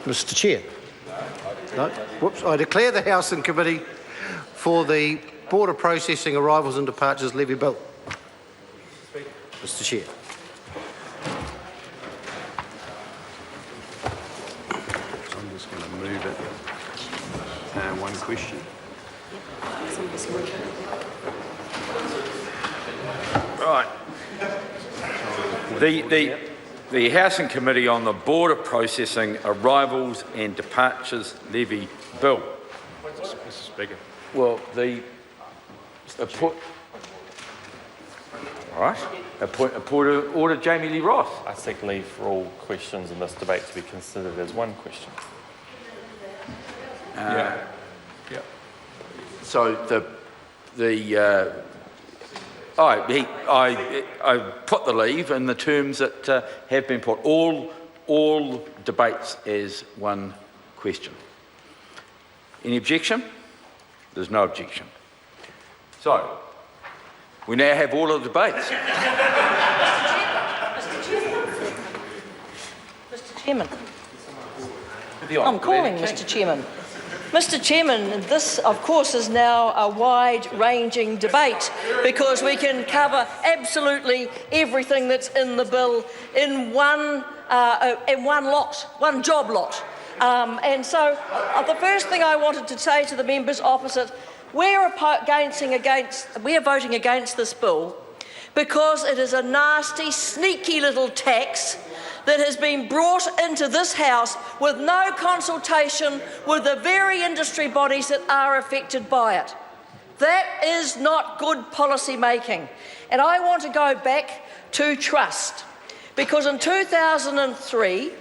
Mr. Chair. No. Whoops. I declare the House and Committee for the Border Processing Arrivals and Departures Levy Bill. Mr. Chair. So I'm just going to move it. One question. Right. The Housing Committee on the Border Processing Arrivals and Departures Levy Bill. Mr. Speaker. Well, order Jami-Lee Ross. I seek leave for all questions in this debate to be considered as one question. So I put the leave in the terms that have been put. All debates as one question. Any objection? There's no objection. So we now have all of the debates. Mr. Chairman. I'm calling, Mr. Chairman. Mr. Chairman, this, of course, is now a wide-ranging debate because we can cover absolutely everything that's in the bill in one job lot. And so the first thing I wanted to say to the members opposite, we're voting against this bill because it is a nasty, sneaky little tax that has been brought into this House with no consultation with the very industry bodies that are affected by it. That is not good policy making. And I want to go back to trust, because in 2003,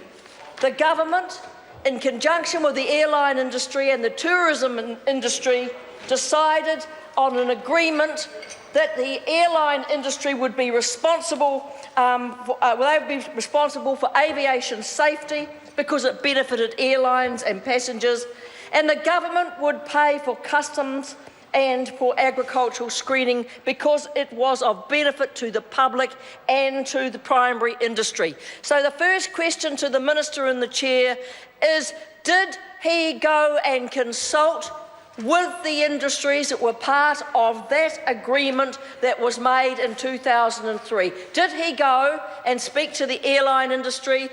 the government, in conjunction with the airline industry and the tourism industry, decided on an agreement that the airline industry would be responsible for aviation safety because it benefited airlines and passengers, and the government would pay for customs and for agricultural screening because it was of benefit to the public and to the primary industry. So the first question to the Minister and the Chair is, did he go and consult with the industries that were part of that agreement that was made in 2003? Did he go and speak to the airline industry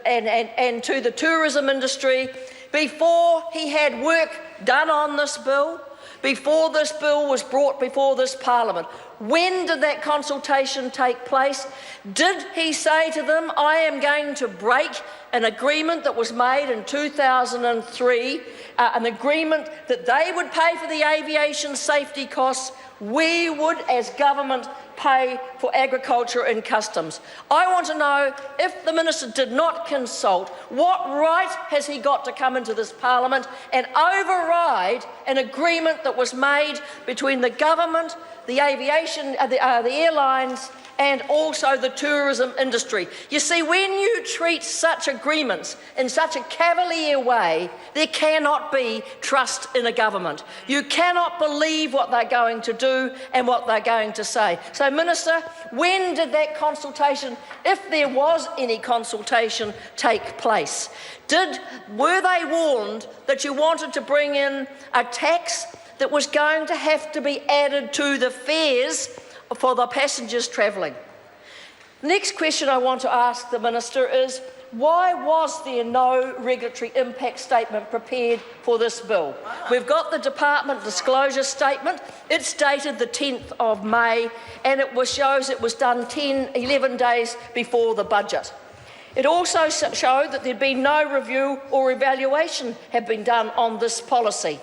and to the tourism industry before he had work done on this bill, before this bill was brought before this Parliament? When did that consultation take place? Did he say to them, I am going to break an agreement that was made in 2003, an agreement that they would pay for the aviation safety costs, we would, as government, pay for agriculture and customs? I want to know, if the Minister did not consult, what right has he got to come into this Parliament and override an agreement that was made between the government, the aviation, the airlines, and also the tourism industry? You see, when you treat such agreements in such a cavalier way, there cannot be trust in a government. You cannot believe what they're going to do and what they're going to say. So, Minister, when did that consultation, if there was any consultation, take place? Were they warned that you wanted to bring in a tax that was going to have to be added to the fares for the passengers travelling? The next question I want to ask the Minister is, why was there no regulatory impact statement prepared for this bill? We've got the Department disclosure statement. It's dated the 10th of May, and it shows it was done 11 days before the budget. It also showed that there'd been no review or evaluation had been done on this policy.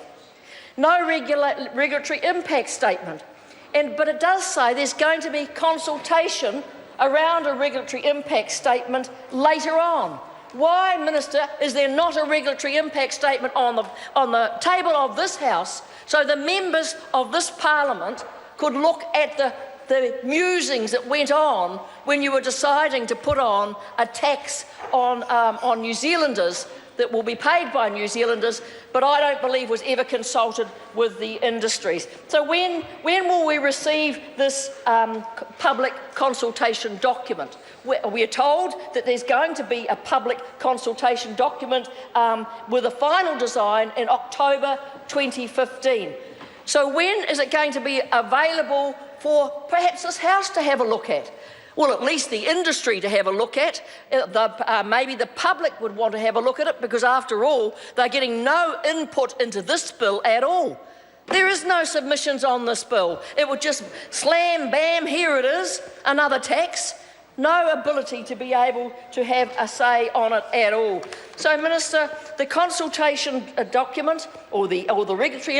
No regulatory impact statement. But it does say there's going to be consultation around a regulatory impact statement later on. Why, Minister, is there not a regulatory impact statement on the table of this House so the members of this Parliament could look at the musings that went on when you were deciding to put on a tax on New Zealanders that will be paid by New Zealanders, but I don't believe was ever consulted with the industries? So when will we receive this public consultation document? we're told that there's going to be a public consultation document with a final design in October 2015. So when is it going to be available for perhaps this House to have a look at? Well, at least the industry to have a look at. Maybe the public would want to have a look at it, because after all, they're getting no input into this bill at all. There is no submissions on this bill. It would just slam, bam, here it is, another tax. No ability to be able to have a say on it at all. So, Minister, the consultation document or the regulatory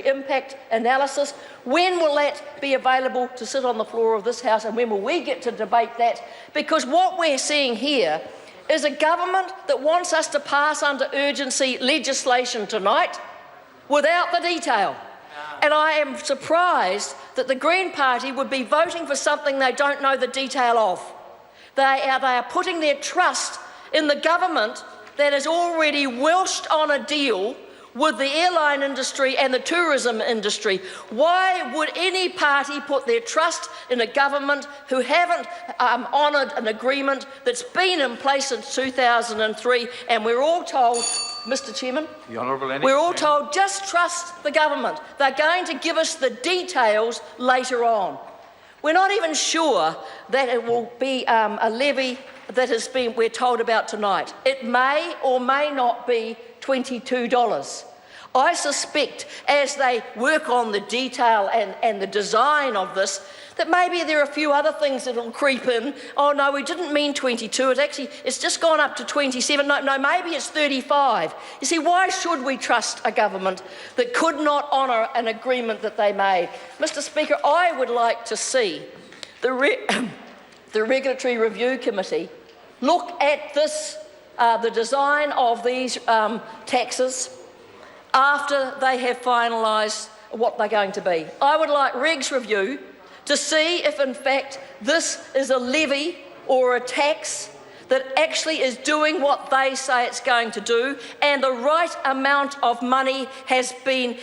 impact analysis, when will that be available to sit on the floor of this House, and when will we get to debate that? Because what we're seeing here is a government that wants us to pass under urgency legislation tonight without the detail. And I am surprised that the Green Party would be voting for something they don't know the detail of. They are putting their trust in the government that has already welched on a deal with the airline industry and the tourism industry. Why would any party put their trust in a government who haven't honoured an agreement that's been in place since 2003? And we're all told, Mr. Chairman, The Honourable Annie. we're all told just trust the government. They're going to give us the details later on. We're not even sure that it will be a levy that has been, we're told about tonight. It may or may not be $22. I suspect as they work on the detail and the design of this, that maybe there are a few other things that will creep in. Oh no, we didn't mean 22, it's just gone up to 27. No, maybe it's 35. You see, why should we trust a government that could not honour an agreement that they made? Mr. Speaker, I would like to see the Regulatory Review Committee look at this, the design of these taxes after they have finalised what they're going to be. I would like Reg's review to see if in fact this is a levy or a tax that actually is doing what they say it's going to do, and the right amount of money has been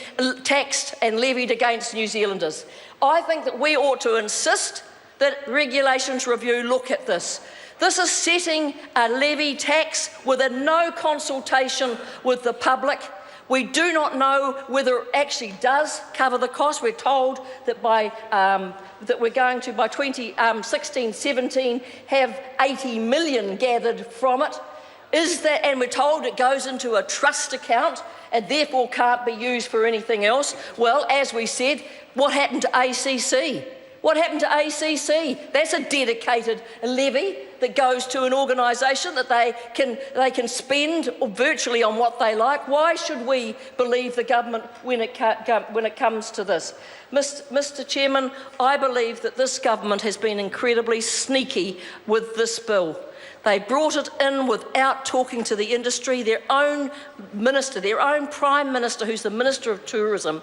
taxed and levied against New Zealanders. I think that we ought to insist that Regulations Review look at this. This is setting a levy tax with no consultation with the public. We do not know whether it actually does cover the cost. We're told that that we're going to, by 2016-17, have 80 million gathered from it. Is that, and we're told it goes into a trust account and therefore can't be used for anything else. Well, as we said, what happened to ACC? What happened to ACC? That's a dedicated levy that goes to an organisation that they can spend virtually on what they like. Why should we believe the government when it comes to this? Mr. Chairman, I believe that this government has been incredibly sneaky with this bill. They brought it in without talking to the industry. Their own minister, their own Prime Minister, who's the Minister of Tourism,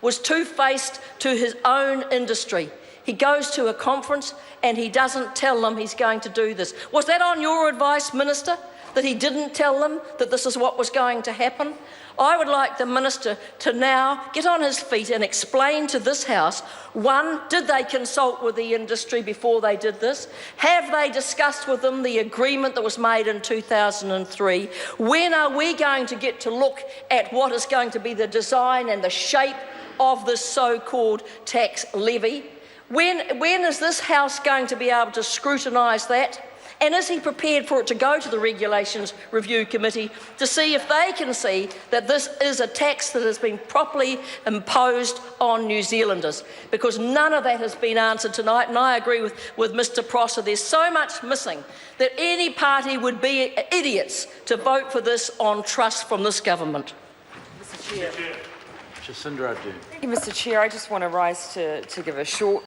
was two-faced to his own industry. He goes to a conference and he doesn't tell them he's going to do this. Was that on your advice, Minister, that he didn't tell them that this is what was going to happen? I would like the Minister to now get on his feet and explain to this House, one, did they consult with the industry before they did this? Have they discussed with them the agreement that was made in 2003? When are we going to get to look at what is going to be the design and the shape of this so-called tax levy? When is this House going to be able to scrutinise that? And is he prepared for it to go to the Regulations Review Committee to see if they can see that this is a tax that has been properly imposed on New Zealanders? Because none of that has been answered tonight, and I agree with Mr. Prosser. There's so much missing that any party would be idiots to vote for this on trust from this government. Mr. Chair. Jacinda Ardern. Thank you, Mr. Chair. I just want to rise to give a short